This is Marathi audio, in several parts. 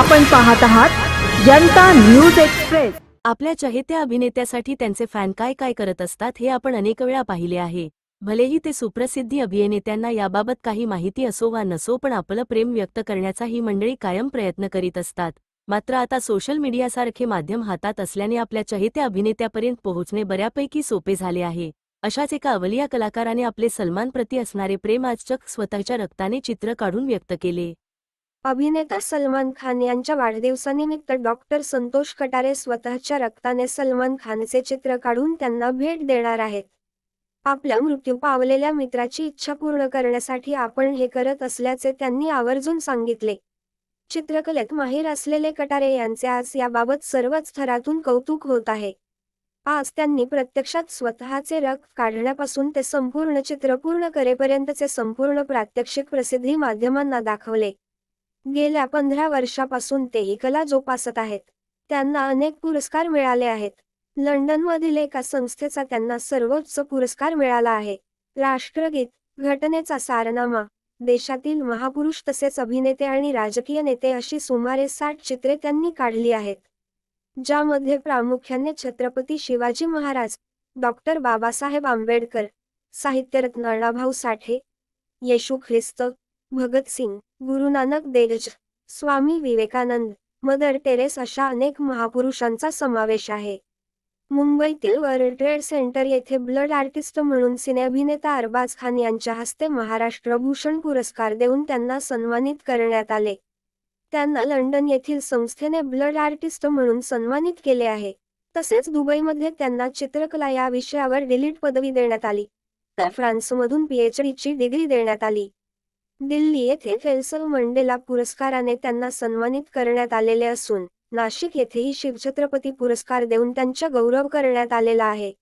आपण पाहत आहात जनता न्यूज एक्सप्रेस। आपल्या चहेत्या अभिनेत्यासाठी त्यांचे फॅन काय काय करत असतात हे आपण अनेक वेळा पाहिले आहे। भलेही ते सुप्रसिद्धी अभिनेत्यांना याबाबत काही माहिती असो वा नसो, पण आपलं प्रेम व्यक्त करण्याचा ही मंडळी कायम प्रयत्न करीत असतात। मात्र आता सोशल मीडियासारखे माध्यम हातात असल्याने आपल्या चहेत्या अभिनेत्यापर्यंत पोहोचणे बऱ्यापैकी सोपे झाले आहे। अशाच एका अवलिया कलाकाराने आपले सलमान प्रति असणारे प्रेम आज चक्क स्वतःच्या रक्ताने चित्र काढून व्यक्त केले। अभिनेता सलमान खान यांच्या वाढदिवसानिमित्त डॉक्टर संतोष कटारे स्वतःच्या रक्ताने सलमान खानचे चित्र काढून त्यांना भेट देणार आहेत। आपल्या मृत्यू पावलेल्या मित्राची इच्छा पूर्ण करण्यासाठी आपण हे करत असल्याचे त्यांनी आवर्जून सांगितले। चित्रकलेत माहीर असलेले कटारे यांचे आज याबाबत सर्वच थरातून कौतुक होत आहे। आज त्यांनी प्रत्यक्षात स्वतःचे रक्त काढण्यापासून ते संपूर्ण चित्र पूर्ण करेपर्यंतचे संपूर्ण प्रात्यक्षिक प्रसिद्धी माध्यमांना दाखवले। गेल्या 15 वर्षापासून ते ही कला जोपासत आहेत। त्यांना अनेक पुरस्कार मिळाले आहेत। लंडनमधील एका संस्थेचा त्यांना सर्वोच्च पुरस्कार मिळाला आहे। राष्ट्रगीत, घटनेचा सारनामा, देशातील महापुरुष तसेच अभिनेते आणि राजकीय नेते अशी सुमारे 60 चित्रे त्यांनी काढली आहेत, ज्यामध्ये प्रामुख्याने छत्रपती शिवाजी महाराज, डॉक्टर बाबासाहेब आंबेडकर, साहित्यरत्न अण्णाभाऊ साठे, येशू ख्रिस्त, भगत सिंग, गुरु नानक देवजी, स्वामी विवेकानंद, मदर टेरेस अशा अनेक महापुरुषांचा समावेश आहे। मुंबईतील वर्ल्ड ट्रेड सेंटर येथे ब्लड आर्टिस्ट म्हणून सिनेअभिनेता अरबाज खान यांच्या हस्ते महाराष्ट्र भूषण पुरस्कार देऊन त्यांना सन्मानित करण्यात आले। त्यांना लंडन येथील संस्थेने ब्लड आर्टिस्ट म्हणून सन्मानित केले आहे। तसेच दुबईमध्ये त्यांना चित्रकला या विषयावर डिलीट पदवी देण्यात आली, तर फ्रान्समधून पीएचडीची डिग्री देण्यात आली। दिल्ली येथे नेल्सन मंडेला पुरस्काराने त्यांना सन्मानित करण्यात आलेले असून नाशिक येथेही शिवछत्रपती पुरस्कार देऊन त्यांचा गौरव करण्यात आलेला आहे।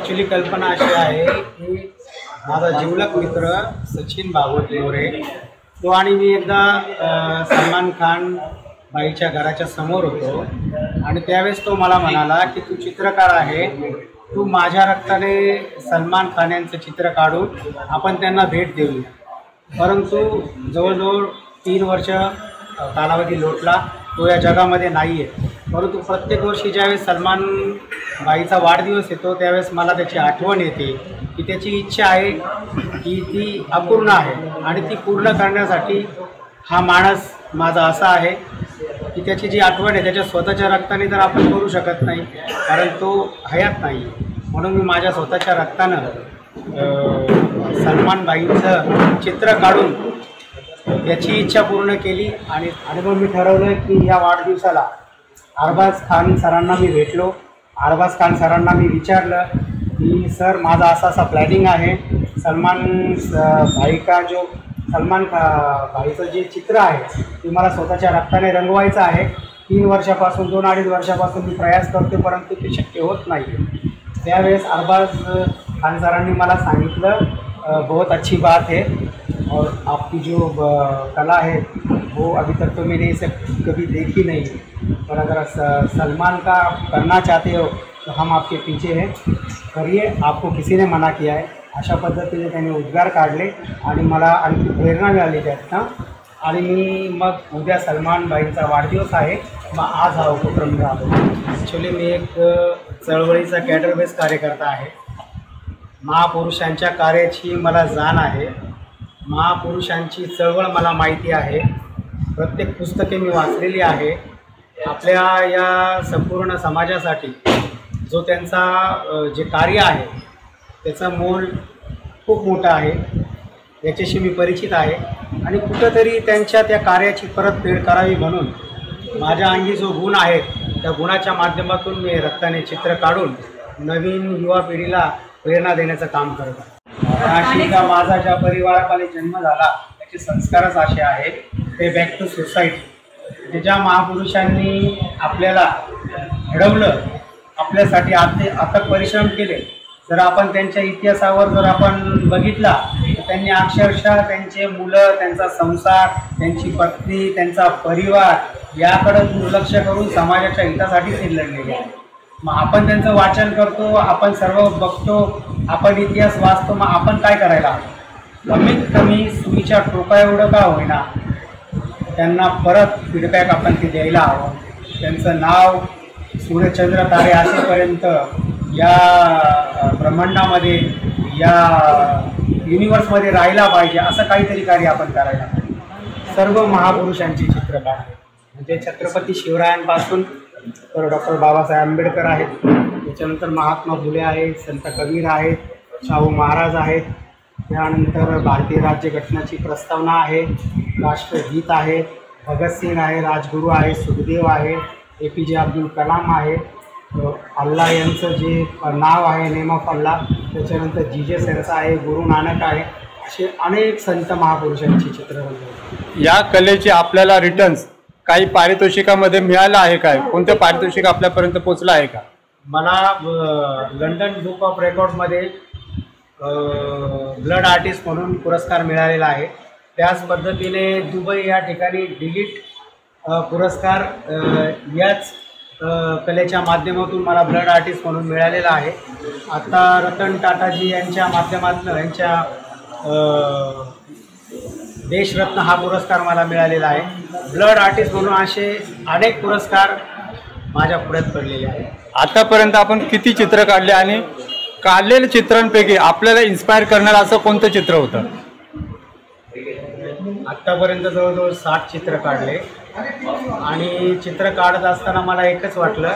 ॲक्च्युली कल्पना अशी आहे की माझा जिवलग मित्र सचिन भागवत मोरे तो आणि मी एकदा सलमान खान बाईच्या घराच्या समोर होतो आणि त्यावेळेस तो मला म्हणाला की तू चित्रकार आहे, तू माझ्या रक्ताने सलमान खान यांचं चित्र काढून आपण त्यांना भेट देऊया. परंतु जवळजवळ 3 वर्ष कालावधी लोटला, तो या जगामध्ये नाही आहे. परंतु प्रत्येक वर्षी ज्यावेळेस सलमान बाईचा वाढदिवस येतो त्यावेळेस मला त्याची आठवण येते की त्याची इच्छा आहे की ती अपूर्ण आहे आणि ती पूर्ण करण्यासाठी हा माणस माझा असा आहे की त्याची जी आठवण आहे त्याच्या स्वतःच्या रक्ताने तर आपण करू शकत नाही, कारण तो हयात नाही. म्हणून मी माझ्या स्वतःच्या रक्तानं सलमान बाईंचं चित्र काढून याची इच्छा पूर्ण केली आणि मग मी ठरवलं की या वाढदिवसाला अरबाज खान सरांना मी भेटलो. अरबाज खान सरांना मी विचारलं की सर माझा असा प्लॅनिंग आहे, सलमान भाईचं जे चित्र आहे ते मला स्वतःच्या रक्ताने रंगवायचं आहे. 3 वर्षापासून 2-2.5 वर्षापासून मी प्रयास करतो, परंतु ते शक्य होत नाही. त्यावेळेस अरबाज खान सरांनी मला सांगितलं बहुत अच्छी बात है और आपकी जो कला है वो अभी तक तो मैंने इसे कभी देखी नहीं, पर अगर सलमान का करना चाहते हो तो हम आपके पीछे हैं, करिए, आपको किसी ने मना किया है. अशा पद्धतीने त्यांनी उद्गार काढले आणि मला आणखी प्रेरणा मिळाली त्यातनं. आणि मी मग उद्या सलमान बाईंचा वाढदिवस आहे, मग आज हा उपक्रम राबवतो. ॲक्च्युली मी एक चळवळीचा कॅडर बेस कार्यकर्ता आहे. महापुरुषांच्या कार्याची मला जाण आहे, महापुरुषांची चळवळ मला माहिती आहे, प्रत्येक पुस्तके मी वाचलेली आहे. आपल्या या संपूर्ण समाजासाठी जो त्यांचा जे कार्य आहे त्याचं मोल खूप मोठं आहे, याच्याशी मी परिचित आहे आणि कुठंतरी त्यांच्या त्या कार्याची परतफेड करावी म्हणून माझ्या अंगी जो गुण आहे त्या गुणाच्या माध्यमातून मी रक्ताने चित्र काढून नवीन युवा पिढीला प्रेरणा देण्याचं काम करत आहे. नाशिकचा माझा ज्या परिवारामध्ये जन्म झाला त्याचे संस्कारच असे आहेत, ते बॅक टू सोसायटी. ज्या महापुरुषांनी आपल्याला घडवलं, आपल्यासाठी अथक परिश्रम केले, जर आपण त्यांच्या इतिहासावर जर आपण बघितला तर त्यांनी अक्षरशः त्यांचे मुलं, त्यांचा संसार, त्यांची पत्नी, त्यांचा परिवार याकडे दुर्लक्ष करून समाजाच्या हितासाठी ते लढलेले आहे. मग आपण त्यांचं वाचन करतो, आपण सर्व बघतो, आपण इतिहास वाचतो, मग आपण काय करायला हवं? कमीत कमी सुईच्या टोका एवढं का होईना त्यांना परत फीडबॅक आपण ते द्यायला हवं. त्यांचं नाव सूर्यचंद्र तारे असेपर्यंत या ब्रह्मांडामध्ये, या युनिवर्समध्ये राहायला पाहिजे, असं काहीतरी कार्य आपण करायला पाहिजे. सर्व महापुरुषांची चित्र काढले, म्हणजे छत्रपती शिवरायांपासून तर डॉक्टर बाबासाहेब आंबेडकर आहेत, त्याच्यानंतर महात्मा फुले आहेत, संत कबीर आहेत, शाहू महाराज आहेत, त्यानंतर भारतीय राज्यघटनेची प्रस्तावना आहे, राष्ट्रगीत आहे, भगतसिंग आहे, राजगुरू आहे, सुखदेव आहे, APJ अब्दुल कलाम आहे, अल्लाह यांचं जे नाव आहे नेम ऑफ अल्लाह, त्याच्यानंतर जीजस यांचं आहे, गुरु नानक आहे, असे अनेक संत महापुरुषांची चित्र बनवली. या कलेचे आपल्याला रिटर्न्स काही पारितोषिकामध्ये मिळालं आहे काय? कोणतं पारितोषिक आपल्यापर्यंत पोचलं आहे का? मला लंडन बुक ऑफ रेकॉर्डमध्ये ब्लड आर्टिस्ट म्हणून पुरस्कार मिळालेला आहे. त्याच पद्धतीने दुबई या ठिकाणी डिलीट पुरस्कार याच कलेच्या माध्यमातून मला ब्लड आर्टिस्ट म्हणून मिळालेला आहे. आता रतन टाटाजी यांच्या माध्यमातून यांच्या देशरत्न हा पुरस्कार मला मिळालेला आहे. ब्लड आर्टिस्ट म्हणून असे अनेक पुरस्कार माझ्या पुढ्यात पडलेले आहेत. आतापर्यंत आपण किती चित्र काढले आणि काढलेल्या चित्रांपैकी आपल्याला इन्स्पायर करणारं असं कोणतं चित्र होतं? आत्तापर्यंत जवळजवळ 60 चित्र काढले आणि चित्र काढत असताना मला एकच वाटलं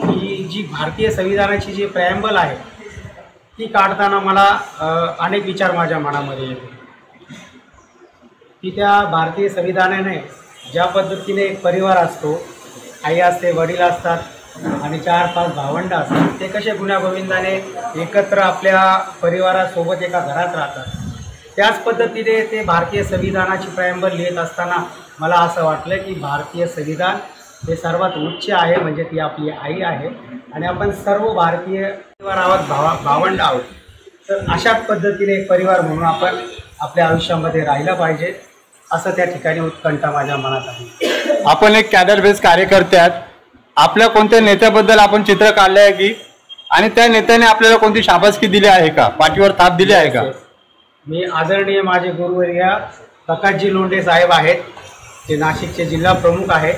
की जी भारतीय संविधानाची जी प्रेॲम्बल आहे ती काढताना मला अनेक विचार माझ्या मनामध्ये येते की त्या भारतीय संविधानाने ज्या पद्धतीने एक परिवार असतो, आई असते, वडील असतात आणि 4-5 भावंडं असतात, ते कसे गुण्यागोविंदाने एकत्र आपल्या परिवारासोबत एका घरात राहतात, त्याच पद्धतीने ते भारतीय संविधानाची प्रेॲम्बल लिहित असताना मला असं वाटलं की भारतीय संविधान ते सर्वात उच्च आहे, म्हणजे ती आपली आई आहे आणि आपण सर्व भारतीय परिवार आहोत, भावंड आहोत. तर अशाच पद्धतीने एक परिवार म्हणून आपण आपल्या आयुष्यामध्ये राहिलं पाहिजे, असं त्या ठिकाणी उत्कंठा माझ्या मनात आहे. आपण एक कॅडर बेस कार्यकर्ते आहात. आपल्या कोणत्या नेत्याबद्दल आपण चित्र काढले आहे की, आणि त्या नेत्याने आपल्याला कोणती शाबासकी दिली आहे का, पाठीवर थाप दिली आहे का? मी आदरणीय माझे गुरुवर्य प्रकाशजी लोंढे साहेब आहेत, जे नाशिकचे जिल्हा प्रमुख आहेत.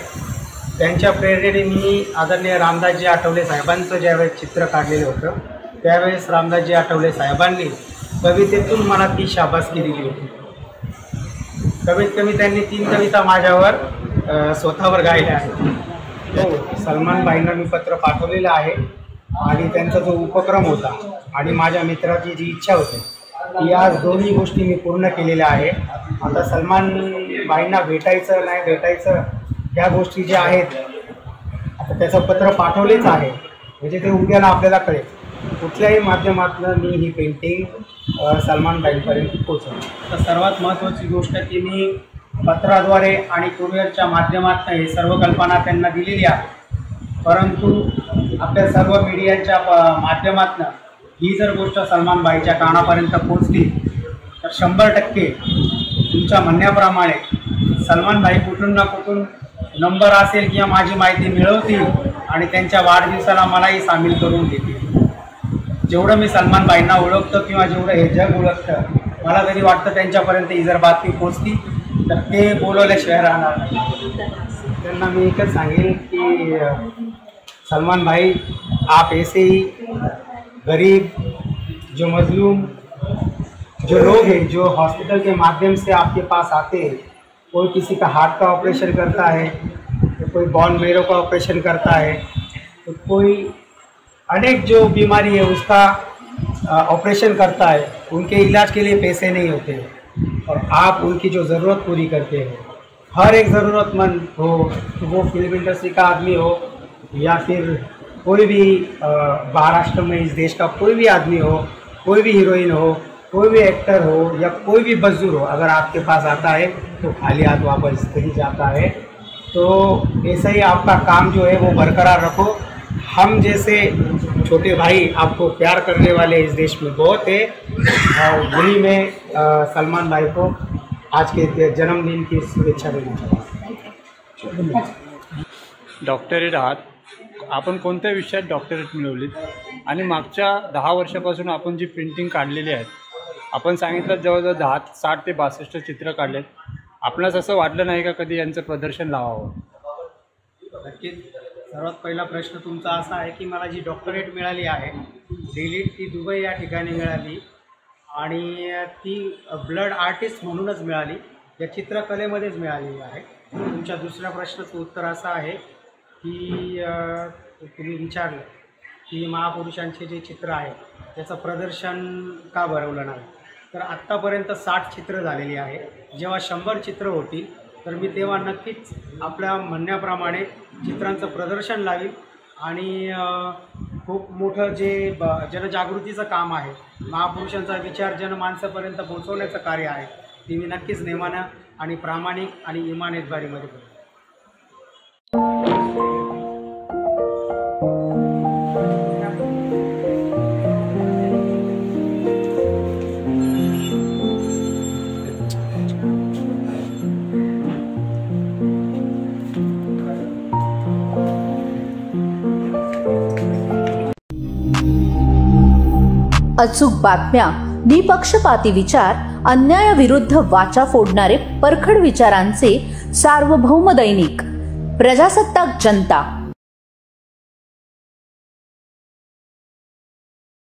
त्यांच्या प्रेरणेने मी आदरणीय रामदासजी आठवले साहेबांचं ज्यावेळेस चित्र काढलेलं होतं, त्यावेळेस रामदासजी आठवले साहेबांनी कवितेतून मला ती शाबासकी दिली होती. कमीत कमी त्यांनी 3 कविता माझ्यावर स्वतःवर गायल्या आहेत. हो, सलमान भाईंना मी पत्र पाठवलेलं आहे आणि त्यांचा जो उपक्रम होता आणि माझ्या मित्राची जी इच्छा होती ती आज दोन्ही गोष्टी मी पूर्ण केलेल्या आहे. आता सलमान भाईंना भेटायचं नाही भेटायचं ह्या गोष्टी ज्या आहेत, आता त्याचं पत्र पाठवलेच आहे, म्हणजे ते उद्याला आपल्याला कळेल. कुठल्याही माध्यमातून मी ही पेंटिंग सलमान भाईंपर्यंत पोहोचवली. तर सर्वात महत्त्वाची गोष्ट की मी पत्राद्वारे आणि कुरिअरच्या माध्यमातून हे सर्व कल्पना त्यांना दिलेली आहे, परंतु आपल्या सर्व मीडियाच्या माध्यमातून ही जर गोष्ट सलमान भाईच्या कानापर्यंत पोहोचली तर 100% तुमच्या म्हणण्याप्रमाणे सलमान भाई कुठून ना कुठून नंबर असेल किंवा माझी माहिती मिळवतील आणि त्यांच्या वाढदिवसाला मलाही सामील करून घेतील. जेवढं मी सलमान भाईंना ओळखतो किंवा जेवढं हे जग ओळखतं, मला तरी वाटतं त्यांच्यापर्यंत ही जर बातमी पोचली तर ते बोलवल्याशिवाय राहणार नाही. त्यांना मी एकच सांगेन की सलमान भाई, आप ऐसे ही गरीब, जो मजलूम, जो लोग हैं, जो हॉस्पिटल के माध्यम से आपके पास आते हैं, कोई किसी का हार्ट का ऑपरेशन करता है, तो कोई बोन मेरो का ऑपरेशन करता है, तो कोई अनेक जो बीमारी है उसका ऑपरेशन करता है, उनके इलाज के लिए पैसे नहीं होते और आप उनकी जो ज़रूरत पूरी करते हो. हर एक ज़रूरतमंद हो, तो वो फिल्म इंडस्ट्री का आदमी हो या फिर कोई भी महाराष्ट्र में इस देश का कोई भी आदमी हो, कोई भी हीरोइन हो, कोई भी एक्टर हो या कोई भी मजदूर हो, अगर आपके पास आता है तो खाली हाथ वापस नहीं जाता है. तो ऐसा ही आपका काम जो है वो बरकरार रखो. हम जैसे छोटे भाई आपको प्यार करने वाले इस देश में बहुत है, और वही मैं सलमान भाई को आज के जन्मदिन की शुभेच्छा देना चाहता हूँ. डॉक्टरेट आहात, आपण कोणत्या विषयात डॉक्टरेट मिळवलीत आणि मागच्या 10 वर्षापासून आपण जी प्रिंटिंग काढलेली आहेत, आपण सांगितलं जवळजवळ 60 ते 62 चित्र काढलेत. आपणास असं वाटलं नाही का कधी यांचं प्रदर्शन लावावं? नक्कीच. सर्वात पहिला प्रश्न तुमचा असा आहे की मला जी डॉक्टरेट मिळाली आहे डिलीट, ती दुबई या ठिकाणी मिळाली आणि ती ब्लड आर्टिस्ट म्हणूनच मिळाली, या चित्रकलेमध्येच मिळालेली आहे. तुमच्या दुसऱ्या प्रश्नाचं उत्तर असं आहे की तुम्ही विचारलं की महापुरुषांचे जे चित्र आहे त्याचं प्रदर्शन का भरवलं नाही. तर आत्तापर्यंत 60 चित्र झालेली आहे. जेव्हा 100 चित्र होतील तर मी तेव्हा नक्कीच आपल्या म्हणण्याप्रमाणे चित्रांचं प्रदर्शन लावील आणि खूप मोठं जे जनजागृतीचं काम आहे, महापुरुषांचा विचार जनमानसापर्यंत पोहोचवण्याचं कार्य आहे, ते मी नक्कीच नेमानं आणि प्रामाणिक आणि इमानतदारीमध्ये करेन. अचूक बातम्या, निपक्षपाती विचार, अन्यायाविरुद्ध वाचा फोडणारे परखड विचारांचे सार्वभौम दैनिक प्रजासत्ताक जनता.